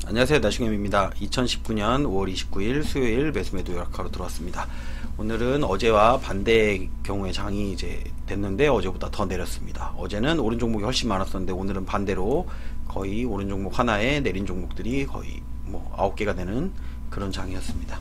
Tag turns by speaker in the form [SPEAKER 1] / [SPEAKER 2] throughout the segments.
[SPEAKER 1] 안녕하세요, 나중엠입니다. 2019년 5월 29일 수요일 매수매도 요약하러 들어왔습니다. 오늘은 어제와 반대의 경우에 장이 이제 됐는데 어제보다 더 내렸습니다. 어제는 오른 종목이 훨씬 많았었는데 오늘은 반대로 거의 오른 종목 하나에 내린 종목들이 거의 뭐 9개가 되는 그런 장이었습니다.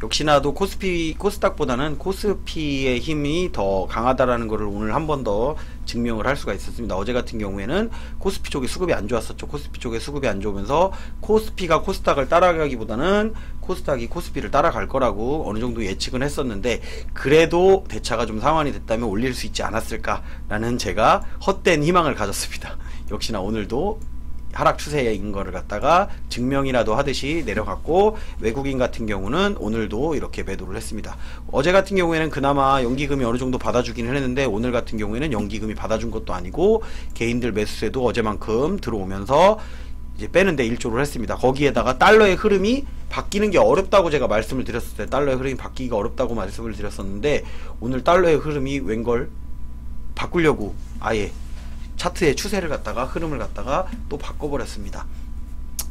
[SPEAKER 1] 역시나도 코스닥보다는 코스피의 힘이 더 강하다라는 것을 오늘 한 번 더 증명을 할 수가 있었습니다. 어제 같은 경우에는 코스피 쪽에 수급이 안 좋았었죠. 코스피 쪽에 수급이 안 좋으면서 코스피가 코스닥을 따라가기보다는 코스닥이 코스피를 따라갈 거라고 어느 정도 예측은 했었는데, 그래도 대차가 좀 상환이 됐다면 올릴 수 있지 않았을까라는 제가 헛된 희망을 가졌습니다. 역시나 오늘도 하락 추세인 거를 갖다가 증명이라도 하듯이 내려갔고, 외국인 같은 경우는 오늘도 이렇게 매도를 했습니다. 어제 같은 경우에는 그나마 연기금이 어느 정도 받아주긴 했는데, 오늘 같은 경우에는 연기금이 받아준 것도 아니고 개인들 매수세도 어제만큼 들어오면서 이제 빼는데 일조를 했습니다. 거기에다가 달러의 흐름이 바뀌는 게 어렵다고 제가 말씀을 드렸을 때, 달러의 흐름이 바뀌기가 어렵다고 말씀을 드렸었는데, 오늘 달러의 흐름이 웬걸 바꾸려고 아예 차트의 추세를 갖다가, 흐름을 갖다가 또 바꿔버렸습니다.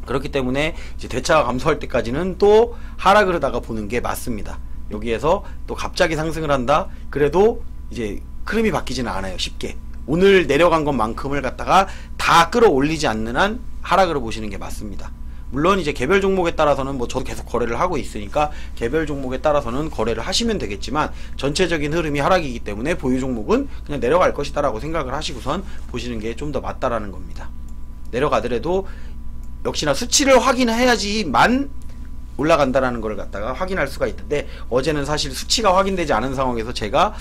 [SPEAKER 1] 그렇기 때문에 이제 대차가 감소할 때까지는 또 하락을 하다가 보는 게 맞습니다. 여기에서 또 갑자기 상승을 한다? 그래도 이제 흐름이 바뀌지는 않아요, 쉽게. 오늘 내려간 것만큼을 갖다가 다 끌어올리지 않는 한 하락을 보시는 게 맞습니다. 물론 이제 개별 종목에 따라서는 뭐 저도 계속 거래를 하고 있으니까 개별 종목에 따라서는 거래를 하시면 되겠지만, 전체적인 흐름이 하락이기 때문에 보유 종목은 그냥 내려갈 것이다 라고 생각을 하시고선 보시는 게 좀 더 맞다라는 겁니다. 내려가더라도 역시나 수치를 확인해야지만 올라간다라는 걸 갖다가 확인할 수가 있는데, 어제는 사실 수치가 확인되지 않은 상황에서 제가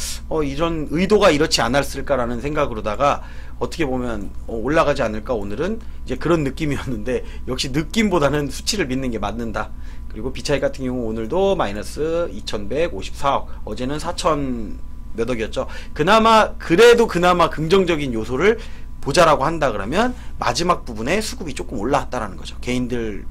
[SPEAKER 1] 이런 의도가 이렇지 않았을까라는 생각으로다가 어떻게 보면 올라가지 않을까, 오늘은 이제 그런 느낌이었는데, 역시 느낌보다는 수치를 믿는 게 맞는다. 그리고 비차이 같은 경우 오늘도 마이너스 2154억, 어제는 4천 몇 억이었죠. 그래도 그나마 긍정적인 요소를 보자라고 한다 그러면 마지막 부분에 수급이 조금 올라왔다라는 거죠. 개인들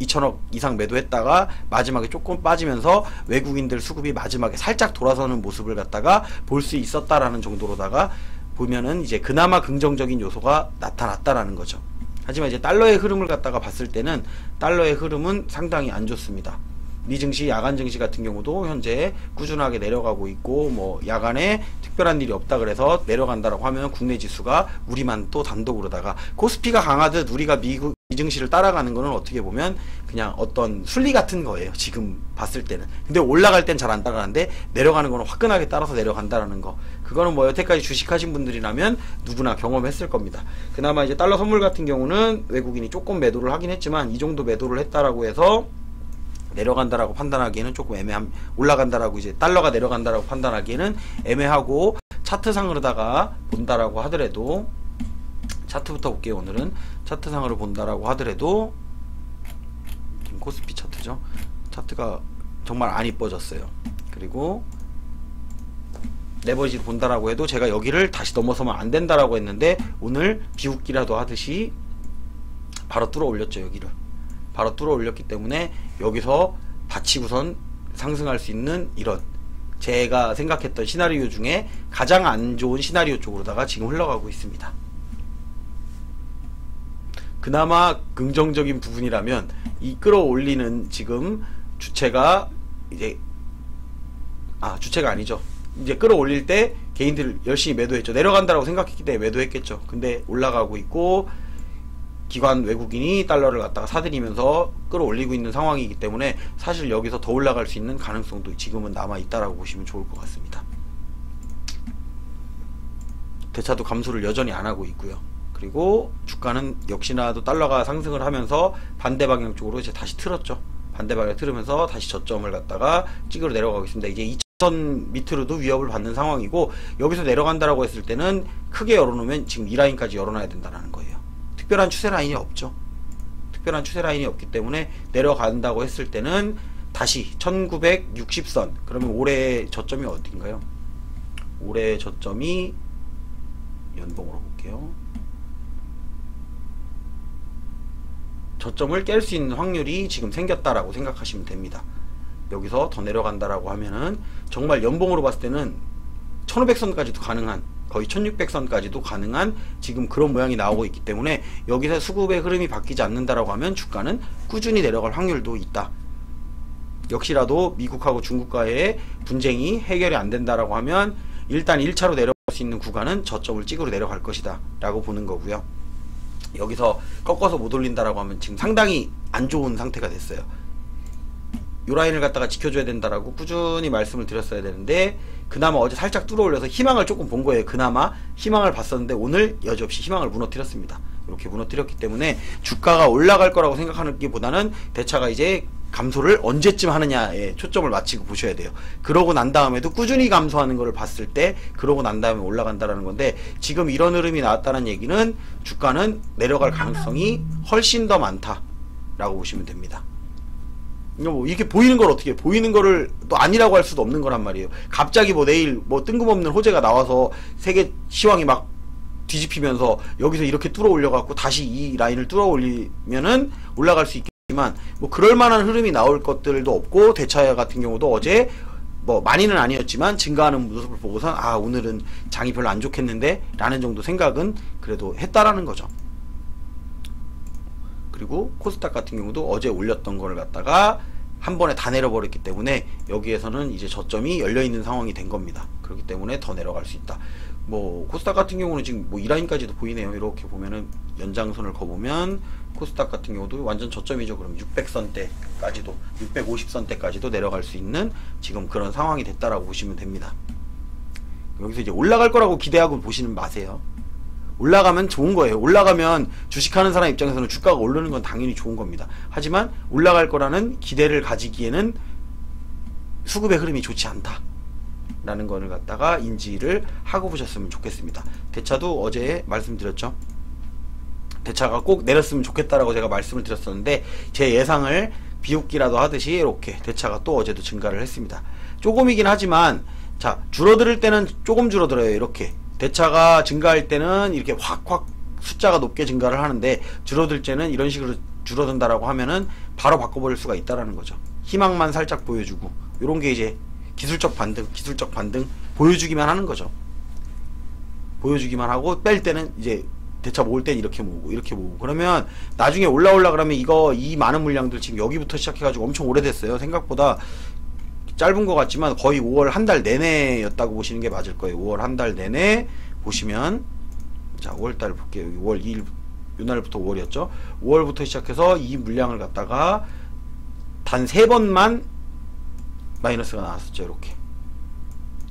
[SPEAKER 1] 2천억 이상 매도했다가 마지막에 조금 빠지면서 외국인들 수급이 마지막에 살짝 돌아서는 모습을 갖다가 볼 수 있었다라는 정도로다가 보면은 이제 그나마 긍정적인 요소가 나타났다라는 거죠. 하지만 이제 달러의 흐름을 갖다가 봤을 때는 달러의 흐름은 상당히 안 좋습니다. 미증시, 야간 증시 같은 경우도 현재 꾸준하게 내려가고 있고, 뭐 야간에 특별한 일이 없다 그래서 내려간다라고 하면 국내 지수가 우리만 또 단독으로다가 코스피가 강하듯 우리가 미증시를 따라가는 거는 어떻게 보면 그냥 어떤 순리 같은 거예요, 지금 봤을 때는. 근데 올라갈 땐 잘 안 따라가는데 내려가는 거는 화끈하게 따라서 내려간다라는 거, 그거는 뭐 여태까지 주식하신 분들이라면 누구나 경험했을 겁니다. 그나마 이제 달러 선물 같은 경우는 외국인이 조금 매도를 하긴 했지만, 이 정도 매도를 했다라고 해서 내려간다라고 판단하기에는 조금 올라간다라고, 이제 달러가 내려간다라고 판단하기에는 애매하고, 차트상으로다가 본다라고 하더라도, 차트부터 볼게요. 오늘은 차트상으로 본다라고 하더라도, 지금 코스피 차트죠. 차트가 정말 안 이뻐졌어요. 그리고 레버리지를 본다라고 해도 제가 여기를 다시 넘어서면 안 된다라고 했는데, 오늘 비웃기라도 하듯이 바로 뚫어 올렸죠. 여기를 바로 뚫어 올렸기 때문에 여기서 받치고선 상승할 수 있는, 이런 제가 생각했던 시나리오 중에 가장 안 좋은 시나리오 쪽으로다가 지금 흘러가고 있습니다. 그나마 긍정적인 부분이라면, 이 끌어올리는 지금 주체가 이제 주체가 아니죠. 이제 끌어올릴 때 개인들 열심히 매도했죠. 내려간다라고 생각했기 때문에 매도했겠죠. 근데 올라가고 있고, 기관 외국인이 달러를 갖다가 사들이면서 끌어올리고 있는 상황이기 때문에 사실 여기서 더 올라갈 수 있는 가능성도 지금은 남아있다라고 보시면 좋을 것 같습니다. 대차도 감소를 여전히 안 하고 있고요. 그리고 주가는 역시나도 달러가 상승을 하면서 반대 방향 쪽으로 이제 다시 틀었죠. 반대 방향 틀으면서 다시 저점을 갖다가 찍으러 내려가고 있습니다. 이제 2000 밑으로도 위협을 받는 상황이고, 여기서 내려간다라고 했을 때는 크게 열어놓으면 지금 이 라인까지 열어놔야 된다는 거예요. 특별한 추세 라인이 없죠. 특별한 추세 라인이 없기 때문에 내려간다고 했을 때는 다시 1960선, 그러면 올해 저점이 어딘가요? 올해 저점이 연봉으로 볼게요. 저점을 깰 수 있는 확률이 지금 생겼다라고 생각하시면 됩니다. 여기서 더 내려간다라고 하면은 정말 연봉으로 봤을 때는 1500선까지도 가능한 거의 1600선까지도 가능한 지금 그런 모양이 나오고 있기 때문에 여기서 수급의 흐름이 바뀌지 않는다라고 하면 주가는 꾸준히 내려갈 확률도 있다. 역시라도 미국하고 중국과의 분쟁이 해결이 안 된다라고 하면 일단 1차로 내려갈 수 있는 구간은 저점을 찍으러 내려갈 것이다 라고 보는 거고요. 여기서 꺾어서 못 올린다라고 하면 지금 상당히 안 좋은 상태가 됐어요. 요 라인을 갖다가 지켜줘야 된다라고 꾸준히 말씀을 드렸어야 되는데 그나마 어제 살짝 뚫어 올려서 희망을 조금 본 거예요. 그나마 희망을 봤었는데 오늘 여지없이 희망을 무너뜨렸습니다. 이렇게 무너뜨렸기 때문에 주가가 올라갈 거라고 생각하기보다는 대차가 이제 감소를 언제쯤 하느냐에 초점을 맞추고 보셔야 돼요. 그러고 난 다음에도 꾸준히 감소하는 거를 봤을 때 그러고 난 다음에 올라간다라는 건데 지금 이런 흐름이 나왔다는 얘기는 주가는 내려갈 가능성이 훨씬 더 많다라고 보시면 됩니다. 뭐 이렇게 보이는 걸 어떻게 해? 보이는 거를 또 아니라고 할 수도 없는 거란 말이에요. 갑자기 뭐 내일 뭐 뜬금없는 호재가 나와서 세계 시황이 막 뒤집히면서 여기서 이렇게 뚫어 올려갖고 다시 이 라인을 뚫어 올리면은 올라갈 수 있겠지만 뭐 그럴 만한 흐름이 나올 것들도 없고 대차 같은 경우도 어제 뭐 많이는 아니었지만 증가하는 모습을 보고선 아 오늘은 장이 별로 안 좋겠는데 라는 정도 생각은 그래도 했다라는 거죠. 그리고 코스닥 같은 경우도 어제 올렸던 거를 갖다가 한 번에 다 내려버렸기 때문에 여기에서는 이제 저점이 열려있는 상황이 된 겁니다. 그렇기 때문에 더 내려갈 수 있다. 뭐 코스닥 같은 경우는 지금 뭐 이 라인까지도 보이네요. 이렇게 보면은 연장선을 거보면 코스닥 같은 경우도 완전 저점이죠. 그럼 600선대까지도 650선대까지도 내려갈 수 있는 지금 그런 상황이 됐다라고 보시면 됩니다. 여기서 이제 올라갈 거라고 기대하고 보시는 마세요. 올라가면 좋은 거예요. 올라가면 주식하는 사람 입장에서는 주가가 오르는 건 당연히 좋은 겁니다. 하지만 올라갈 거라는 기대를 가지기에는 수급의 흐름이 좋지 않다 라는 거를 갖다가 인지를 하고 보셨으면 좋겠습니다. 대차도 어제 말씀드렸죠. 대차가 꼭 내렸으면 좋겠다라고 제가 말씀을 드렸었는데 제 예상을 비웃기라도 하듯이 이렇게 대차가 또 어제도 증가를 했습니다. 조금이긴 하지만 자 줄어들 때는 조금 줄어들어요. 이렇게 대차가 증가할 때는 이렇게 확확 숫자가 높게 증가를 하는데 줄어들 때는 이런 식으로 줄어든다라고 하면은 바로 바꿔버릴 수가 있다라는 거죠. 희망만 살짝 보여주고 요런 게 이제 기술적 반등 보여주기만 하는 거죠. 보여주기만 하고 뺄 때는 이제 대차 모을 땐 이렇게 모으고 그러면 나중에 올라오려 그러면 이 많은 물량들 지금 여기부터 시작해가지고 엄청 오래됐어요. 생각보다 짧은 것 같지만 거의 5월 한 달 내내였다고 보시는 게 맞을 거예요. 5월 한 달 내내 보시면 자 5월달 볼게요. 여기 5월 2일 이날부터 5월이었죠. 5월부터 시작해서 이 물량을 갖다가 단 3번만 마이너스가 나왔었죠. 이렇게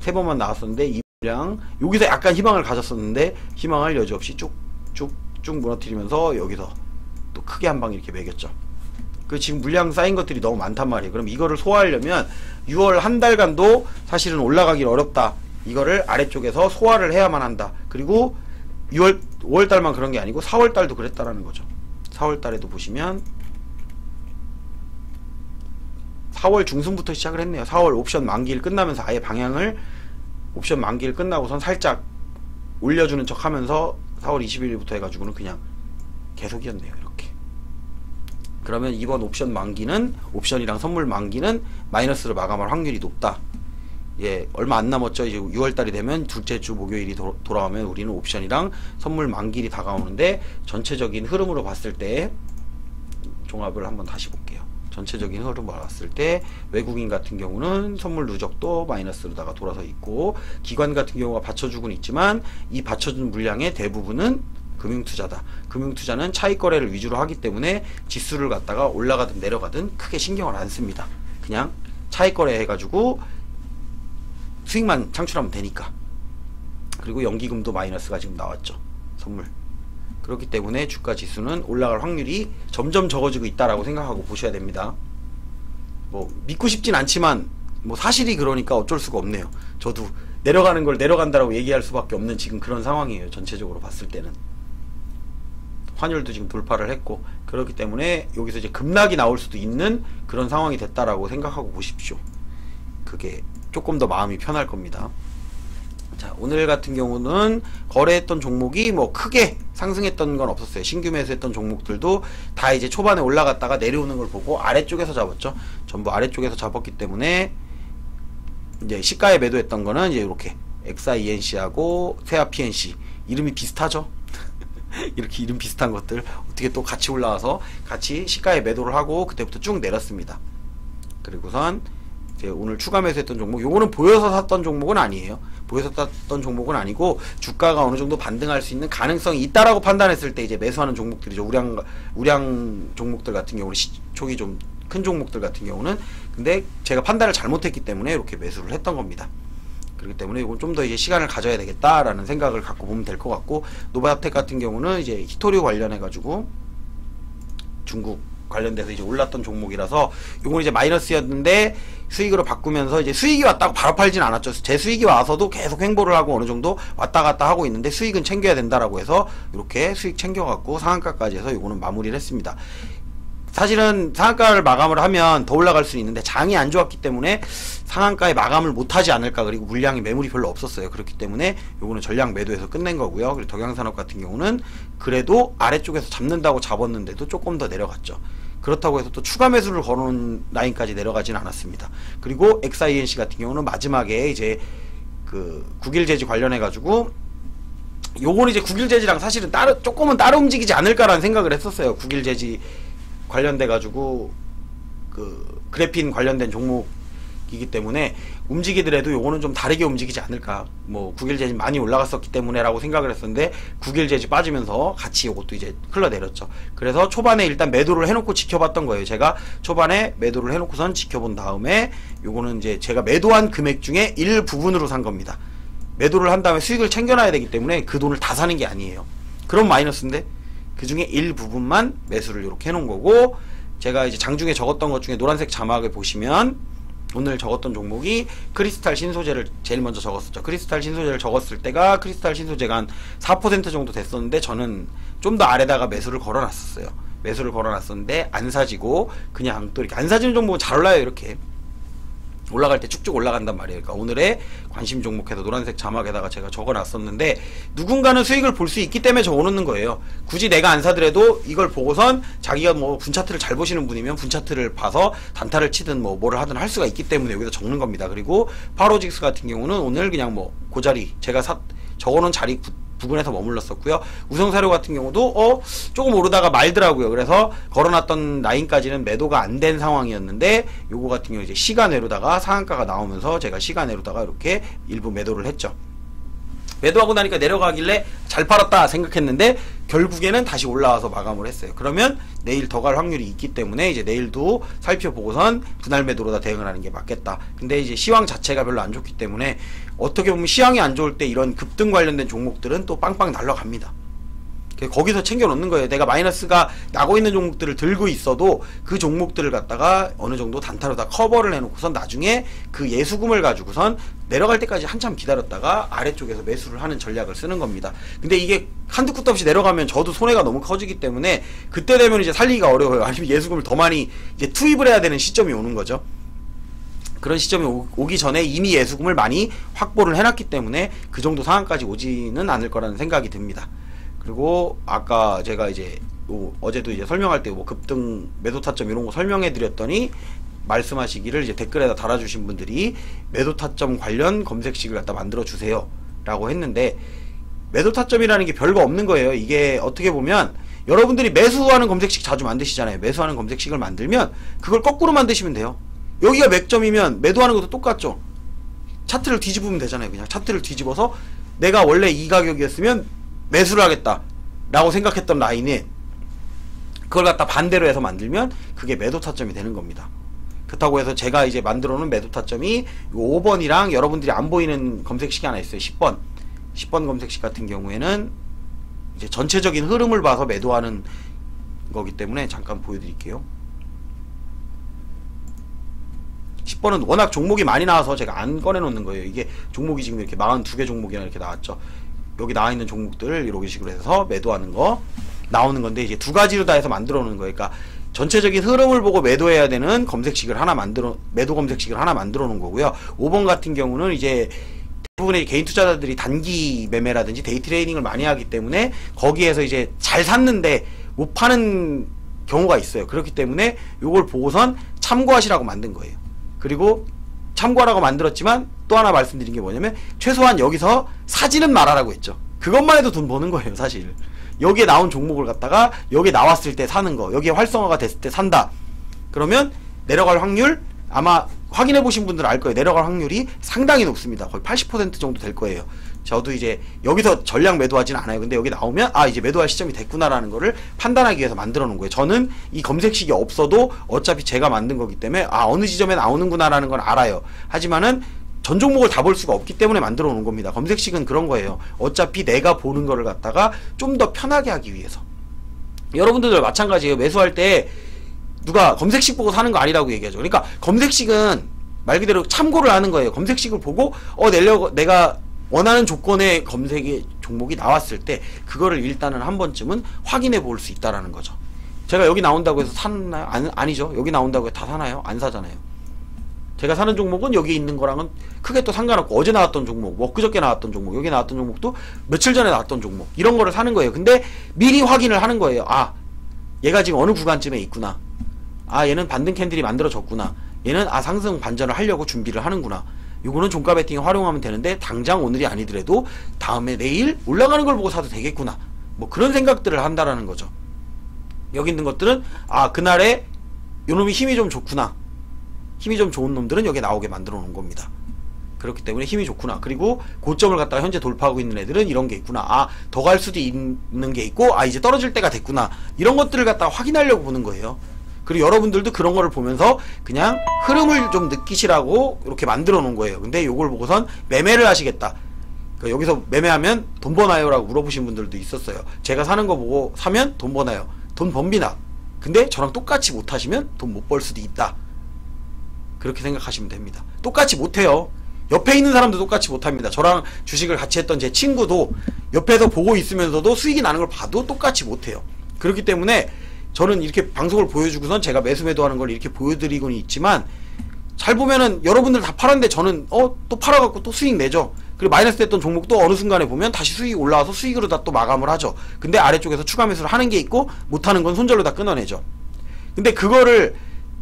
[SPEAKER 1] 3번만 나왔었는데 이 물량 여기서 약간 희망을 가졌었는데 희망을 여지없이 쭉쭉 무너뜨리면서 여기서 또 크게 한 방 이렇게 매겼죠. 그 지금 물량 쌓인 것들이 너무 많단 말이에요. 그럼 이거를 소화하려면 6월 한 달간도 사실은 올라가기 어렵다. 이거를 아래쪽에서 소화를 해야만 한다. 그리고 5월달만 그런 게 아니고 4월달도 그랬다라는 거죠. 4월달에도 보시면 4월 중순부터 시작을 했네요. 4월 옵션 만기일 끝나면서 아예 방향을 옵션 만기일 끝나고선 살짝 올려주는 척 하면서 4월 21일부터 해가지고는 그냥 계속이었네요. 이렇게. 그러면 이번 옵션 만기는 옵션이랑 선물 만기는 마이너스로 마감할 확률이 높다. 예, 얼마 안 남았죠. 이제 6월달이 되면 둘째 주 목요일이 돌아오면 우리는 옵션이랑 선물 만기일이 다가오는데 전체적인 흐름으로 봤을 때 종합을 한번 다시 볼게요. 전체적인 흐름을 봤을 때 외국인 같은 경우는 선물 누적도 마이너스로다가 돌아서 있고 기관 같은 경우가 받쳐주고는 있지만 이 받쳐준 물량의 대부분은 금융투자다. 금융투자는 차익거래를 위주로 하기 때문에 지수를 갖다가 올라가든 내려가든 크게 신경을 안 씁니다. 그냥 차익거래 해가지고 수익만 창출하면 되니까. 그리고 연기금도 마이너스가 지금 나왔죠. 선물. 그렇기 때문에 주가 지수는 올라갈 확률이 점점 적어지고 있다라고 생각하고 보셔야 됩니다. 뭐 믿고 싶진 않지만 뭐 사실이 그러니까 어쩔 수가 없네요. 저도 내려가는 걸 내려간다라고 얘기할 수밖에 없는 지금 그런 상황이에요. 전체적으로 봤을 때는. 환율도 지금 돌파를 했고 그렇기 때문에 여기서 이제 급락이 나올 수도 있는 그런 상황이 됐다라고 생각하고 보십시오. 그게 조금 더 마음이 편할 겁니다. 자, 오늘 같은 경우는 거래했던 종목이 뭐 크게 상승했던 건 없었어요. 신규 매수했던 종목들도 다 이제 초반에 올라갔다가 내려오는 걸 보고 아래쪽에서 잡았죠. 전부 아래쪽에서 잡았기 때문에 이제 시가에 매도했던 거는 이제 이렇게 XINC하고 세아 PNC 이름이 비슷하죠? 이렇게 이름 비슷한 것들 어떻게 또 같이 올라와서 같이 시가에 매도를 하고 그때부터 쭉 내렸습니다. 그리고선 이제 오늘 추가 매수했던 종목, 요거는 보여서 샀던 종목은 아니에요. 보여서 샀던 종목은 아니고 주가가 어느 정도 반등할 수 있는 가능성이 있다라고 판단했을 때 이제 매수하는 종목들이죠. 우량 종목들 같은 경우는 시총이 좀 큰 종목들 같은 경우는. 근데 제가 판단을 잘못했기 때문에 이렇게 매수를 했던 겁니다. 그렇기 때문에 이건 좀 더 이제 시간을 가져야 되겠다라는 생각을 갖고 보면 될 것 같고, 노바텍 같은 경우는 이제 히토류 관련해 가지고 중국 관련돼서 이제 올랐던 종목이라서 요건 이제 마이너스였는데 수익으로 바꾸면서 이제 수익이 왔다고 바로 팔진 않았죠. 제 수익이 와서도 계속 횡보를 하고 어느 정도 왔다 갔다 하고 있는데 수익은 챙겨야 된다라고 해서 이렇게 수익 챙겨갖고 상한가까지 해서 요거는 마무리를 했습니다. 사실은 상한가를 마감을 하면 더 올라갈 수 있는데 장이 안 좋았기 때문에 상한가에 마감을 못하지 않을까. 그리고 물량이 매물이 별로 없었어요. 그렇기 때문에 요거는 전량 매도해서 끝낸 거고요. 그리고 덕양산업 같은 경우는 그래도 아래쪽에서 잡는다고 잡았는데도 조금 더 내려갔죠. 그렇다고 해서 또 추가 매수를 걸어놓은 라인까지 내려가진 않았습니다. 그리고 XINC 같은 경우는 마지막에 이제 그 국일제지 관련해 가지고 요거는 이제 국일제지랑 사실은 조금은 따로 움직이지 않을까라는 생각을 했었어요. 국일제지 관련돼 가지고 그 그래핀 관련된 종목이기 때문에 움직이더라도 요거는 좀 다르게 움직이지 않을까. 뭐 국일제지 많이 올라갔었기 때문에라고 생각을 했었는데 국일제지 빠지면서 같이 요것도 이제 흘러내렸죠. 그래서 초반에 일단 매도를 해놓고 지켜봤던 거예요. 제가 초반에 매도를 해놓고선 지켜본 다음에 요거는 이제 제가 매도한 금액 중에 일부분으로 산 겁니다. 매도를 한 다음에 수익을 챙겨놔야 되기 때문에 그 돈을 다 사는 게 아니에요. 그럼 마이너스인데 그 중에 일부분만 매수를 이렇게 해놓은 거고, 제가 이제 장중에 적었던 것 중에 노란색 자막을 보시면 오늘 적었던 종목이 크리스탈 신소재를 제일 먼저 적었었죠. 크리스탈 신소재를 적었을 때가 크리스탈 신소재가 한 4% 정도 됐었는데 저는 좀 더 아래다가 매수를 걸어놨었어요. 매수를 걸어놨었는데 안 사지고 그냥 또 이렇게 안 사지는 종목은 잘 올라요. 이렇게 올라갈 때 쭉쭉 올라간단 말이에요. 그러니까 오늘의 관심 종목해서 노란색 자막에다가 제가 적어놨었는데 누군가는 수익을 볼 수 있기 때문에 적어놓는 거예요. 굳이 내가 안 사더라도 이걸 보고선 자기가 뭐 분차트를 잘 보시는 분이면 분차트를 봐서 단타를 치든 뭐 뭐를 하든 할 수가 있기 때문에 여기다 적는 겁니다. 그리고 파로직스 같은 경우는 오늘 그냥 뭐 그 자리 제가 적어놓은 자리 부근에서 머물렀었고요. 우성사료 같은 경우도 조금 오르다가 말더라고요. 그래서 걸어놨던 라인까지는 매도가 안 된 상황이었는데 요거 같은 경우 이제 시간외로다가 상한가가 나오면서 제가 시간외로다가 이렇게 일부 매도를 했죠. 매도하고 나니까 내려가길래 잘 팔았다 생각했는데 결국에는 다시 올라와서 마감을 했어요. 그러면 내일 더 갈 확률이 있기 때문에 이제 내일도 살펴보고선 분할 매도로다 대응을 하는 게 맞겠다. 근데 이제 시황 자체가 별로 안 좋기 때문에 어떻게 보면 시황이 안 좋을 때 이런 급등 관련된 종목들은 또 빵빵 날아갑니다. 거기서 챙겨 놓는 거예요. 내가 마이너스가 나고 있는 종목들을 들고 있어도 그 종목들을 갖다가 어느 정도 단타로 다 커버를 해놓고선 나중에 그 예수금을 가지고선 내려갈 때까지 한참 기다렸다가 아래쪽에서 매수를 하는 전략을 쓰는 겁니다. 근데 이게 한두 끝도 없이 내려가면 저도 손해가 너무 커지기 때문에 그때 되면 이제 살리기가 어려워요. 아니면 예수금을 더 많이 이제 투입을 해야 되는 시점이 오는 거죠. 그런 시점이 오기 전에 이미 예수금을 많이 확보를 해놨기 때문에 그 정도 상황까지 오지는 않을 거라는 생각이 듭니다. 그리고 아까 제가 이제 어제도 이제 설명할 때 뭐 급등 매도 타점 이런 거 설명해 드렸더니 말씀하시기를 이제 댓글에다 달아주신 분들이 매도 타점 관련 검색식을 갖다 만들어 주세요 라고 했는데, 매도 타점이라는 게 별거 없는 거예요. 이게 어떻게 보면 여러분들이 매수하는 검색식 자주 만드시잖아요. 매수하는 검색식을 만들면 그걸 거꾸로 만드시면 돼요. 여기가 맥점이면 매도하는 것도 똑같죠. 차트를 뒤집으면 되잖아요. 그냥 차트를 뒤집어서 내가 원래 이 가격이었으면 매수를 하겠다 라고 생각했던 라인에 그걸 갖다 반대로 해서 만들면 그게 매도 타점이 되는 겁니다. 그렇다고 해서 제가 이제 만들어 놓은 매도 타점이 5번이랑 여러분들이 안 보이는 검색식이 하나 있어요. 10번 검색식 같은 경우에는 이제 전체적인 흐름을 봐서 매도하는 거기 때문에 잠깐 보여드릴게요. 10번은 워낙 종목이 많이 나와서 제가 안 꺼내 놓는 거예요. 이게 종목이 지금 이렇게 42개 종목이나 이렇게 나왔죠. 여기 나와 있는 종목들을 이런 식으로 해서 매도하는 거 나오는 건데, 이제 두 가지로 다 해서 만들어 놓는 거예요. 그러니까 전체적인 흐름을 보고 매도해야 되는 검색식을 하나 매도 검색식을 하나 만들어 놓은 거고요. 5번 같은 경우는 이제 대부분의 개인 투자자들이 단기 매매라든지 데이 트레이딩을 많이 하기 때문에 거기에서 이제 잘 샀는데 못 파는 경우가 있어요. 그렇기 때문에 요걸 보고선 참고하시라고 만든 거예요. 그리고 참고하라고 만들었지만 또 하나 말씀드린 게 뭐냐면 최소한 여기서 사지는 말아라고 했죠. 그것만 해도 돈 버는 거예요 사실. 여기에 나온 종목을 갖다가 여기에 나왔을 때 사는 거, 여기에 활성화가 됐을 때 산다. 그러면 내려갈 확률, 아마 확인해 보신 분들은 알 거예요. 내려갈 확률이 상당히 높습니다. 거의 80% 정도 될 거예요. 저도 이제 여기서 전량 매도하지는 않아요. 근데 여기 나오면 아 이제 매도할 시점이 됐구나라는 거를 판단하기 위해서 만들어 놓은 거예요. 저는 이 검색식이 없어도 어차피 제가 만든 거기 때문에 아 어느 지점에 나오는구나라는 건 알아요. 하지만은 전 종목을 다 볼 수가 없기 때문에 만들어 놓은 겁니다. 검색식은 그런 거예요. 어차피 내가 보는 거를 갖다가 좀 더 편하게 하기 위해서. 여러분들도 마찬가지예요. 매수할 때 누가 검색식 보고 사는 거 아니라고 얘기하죠. 그러니까 검색식은 말 그대로 참고를 하는 거예요. 검색식을 보고 내가 원하는 조건의 검색의 종목이 나왔을 때 그거를 일단은 한 번쯤은 확인해 볼 수 있다라는 거죠. 제가 여기 나온다고 해서 사나요? 아니죠. 여기 나온다고 해서 다 사나요? 안 사잖아요. 제가 사는 종목은 여기 있는 거랑은 크게 또 상관없고 어제 나왔던 종목, 뭐 엊그저께 나왔던 종목, 여기 나왔던 종목도 며칠 전에 나왔던 종목 이런 거를 사는 거예요. 근데 미리 확인을 하는 거예요. 아 얘가 지금 어느 구간쯤에 있구나. 아 얘는 반등 캔들이 만들어졌구나. 얘는 아 상승 반전을 하려고 준비를 하는구나. 요거는 종가 베팅에 활용하면 되는데 당장 오늘이 아니더라도 다음에 내일 올라가는 걸 보고 사도 되겠구나. 뭐 그런 생각들을 한다라는 거죠. 여기 있는 것들은 아 그날에 요놈이 힘이 좀 좋구나. 힘이 좀 좋은 놈들은 여기에 나오게 만들어 놓은 겁니다. 그렇기 때문에 힘이 좋구나. 그리고 고점을 갖다가 현재 돌파하고 있는 애들은 이런 게 있구나. 아 더 갈 수도 있는 게 있고 아 이제 떨어질 때가 됐구나. 이런 것들을 갖다가 확인하려고 보는 거예요. 그리고 여러분들도 그런 거를 보면서 그냥 흐름을 좀 느끼시라고 이렇게 만들어 놓은 거예요. 근데 요걸 보고선 매매를 하시겠다. 그러니까 여기서 매매하면 돈 버나요? 라고 물어보신 분들도 있었어요. 제가 사는 거 보고 사면 돈 버나요? 돈 법니다. 근데 저랑 똑같이 못하시면 돈 못 벌 수도 있다. 그렇게 생각하시면 됩니다. 똑같이 못해요. 옆에 있는 사람도 똑같이 못합니다. 저랑 주식을 같이 했던 제 친구도 옆에서 보고 있으면서도 수익이 나는 걸 봐도 똑같이 못해요. 그렇기 때문에 저는 이렇게 방송을 보여주고선 제가 매수매도하는 걸 이렇게 보여드리고는 있지만 잘 보면은 여러분들 다 팔았는데 저는 또 팔아갖고 또 수익 내죠. 그리고 마이너스 됐던 종목도 어느 순간에 보면 다시 수익이 올라와서 수익으로 다 또 마감을 하죠. 근데 아래쪽에서 추가 매수를 하는 게 있고 못하는 건 손절로 다 끊어내죠. 근데 그거를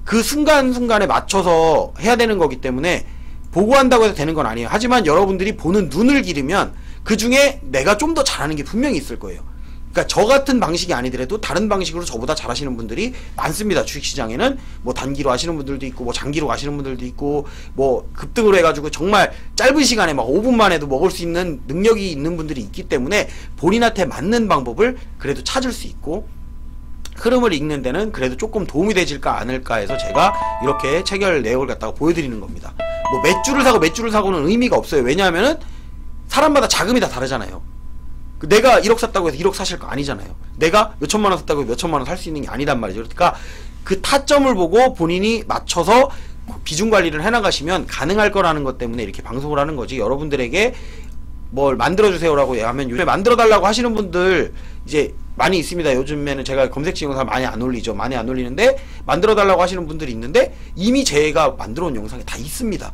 [SPEAKER 1] 그 순간순간에 맞춰서 해야 되는 거기 때문에 보고한다고 해서 되는 건 아니에요. 하지만 여러분들이 보는 눈을 기르면 그 중에 내가 좀 더 잘하는 게 분명히 있을 거예요. 그러니까 저 같은 방식이 아니더라도 다른 방식으로 저보다 잘하시는 분들이 많습니다. 주식시장에는 뭐 단기로 하시는 분들도 있고 뭐 장기로 가시는 분들도 있고 뭐 급등으로 해가지고 정말 짧은 시간에 막 5분만 해도 먹을 수 있는 능력이 있는 분들이 있기 때문에 본인한테 맞는 방법을 그래도 찾을 수 있고 흐름을 읽는 데는 그래도 조금 도움이 되질까 않을까 해서 제가 이렇게 체결 내역을 갖다가 보여드리는 겁니다. 뭐 맷줄을 사고는 의미가 없어요. 왜냐하면은 사람마다 자금이 다 다르잖아요. 내가 1억 샀다고 해서 1억 사실 거 아니잖아요. 내가 몇천만 원 샀다고 해서 몇천만 원 살 수 있는 게 아니단 말이죠. 그러니까 그 타점을 보고 본인이 맞춰서 비중 관리를 해나가시면 가능할 거라는 것 때문에 이렇게 방송을 하는 거지. 여러분들에게 뭘 만들어주세요라고 하면 요즘에 만들어달라고 하시는 분들 이제 많이 있습니다. 요즘에는 제가 검색식 영상 많이 안 올리죠. 많이 안 올리는데 만들어달라고 하시는 분들이 있는데 이미 제가 만들어 온 영상이 다 있습니다.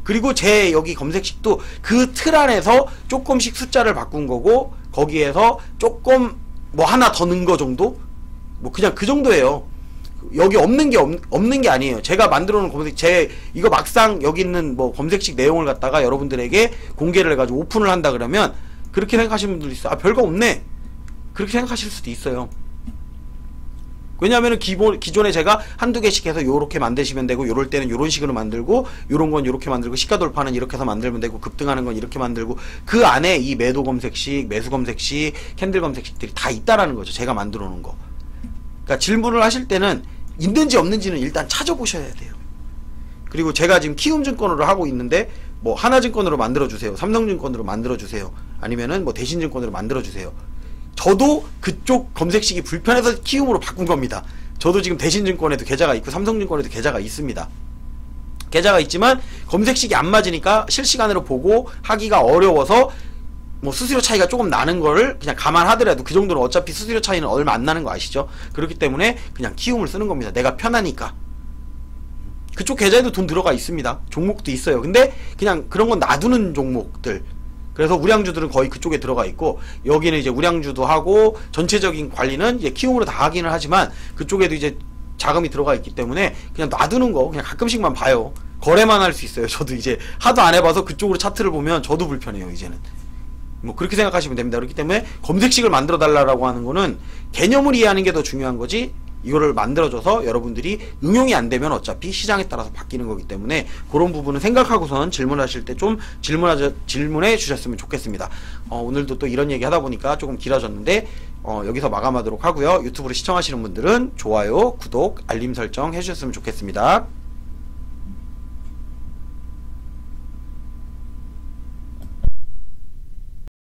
[SPEAKER 1] 그리고 제 여기 검색식도 그 틀 안에서 조금씩 숫자를 바꾼 거고 거기에서 조금 뭐 하나 더 넣은 거 정도? 뭐 그냥 그 정도예요. 여기 없는 게 아니에요. 제가 만들어 놓은 검색, 이거 막상 여기 있는 뭐 검색식 내용을 갖다가 여러분들에게 공개를 해가지고 오픈을 한다 그러면 그렇게 생각하시는 분들이 있어요. 아, 별거 없네. 그렇게 생각하실 수도 있어요. 왜냐하면은 기존에 제가 한두 개씩 해서 요렇게 만드시면 되고 요럴 때는 요런 식으로 만들고 요런 건 요렇게 만들고 시가 돌파는 이렇게 해서 만들면 되고 급등하는 건 이렇게 만들고 그 안에 이 매도 검색식, 매수 검색식, 캔들 검색식들이 다 있다라는 거죠. 제가 만들어 놓은 거. 그러니까 질문을 하실 때는 있는지 없는지는 일단 찾아보셔야 돼요. 그리고 제가 지금 키움증권으로 하고 있는데 뭐 하나증권으로 만들어주세요. 삼성증권으로 만들어주세요. 아니면은 뭐 대신증권으로 만들어주세요. 저도 그쪽 검색식이 불편해서 키움으로 바꾼 겁니다. 저도 지금 대신증권에도 계좌가 있고 삼성증권에도 계좌가 있습니다. 계좌가 있지만 검색식이 안 맞으니까 실시간으로 보고 하기가 어려워서 뭐 수수료 차이가 조금 나는 거를 그냥 감안하더라도 그 정도는 어차피 수수료 차이는 얼마 안 나는 거 아시죠? 그렇기 때문에 그냥 키움을 쓰는 겁니다. 내가 편하니까. 그쪽 계좌에도 돈 들어가 있습니다. 종목도 있어요. 근데 그냥 그런 건 놔두는 종목들. 그래서 우량주들은 거의 그쪽에 들어가 있고 여기는 이제 우량주도 하고 전체적인 관리는 이제 키움으로 다 하기는 하지만 그쪽에도 이제 자금이 들어가 있기 때문에 그냥 놔두는 거 그냥 가끔씩만 봐요. 거래만 할 수 있어요. 저도 이제 하도 안 해봐서 그쪽으로 차트를 보면 저도 불편해요. 이제는 뭐 그렇게 생각하시면 됩니다. 그렇기 때문에 검색식을 만들어 달라고 하는 거는 개념을 이해하는 게 더 중요한 거지, 이거를 만들어줘서 여러분들이 응용이 안 되면 어차피 시장에 따라서 바뀌는 거기 때문에 그런 부분은 생각하고선 질문하실 때 좀 질문해 주셨으면 좋겠습니다. 오늘도 또 이런 얘기 하다 보니까 조금 길어졌는데 여기서 마감하도록 하고요. 유튜브로 시청하시는 분들은 좋아요, 구독, 알림 설정 해주셨으면 좋겠습니다.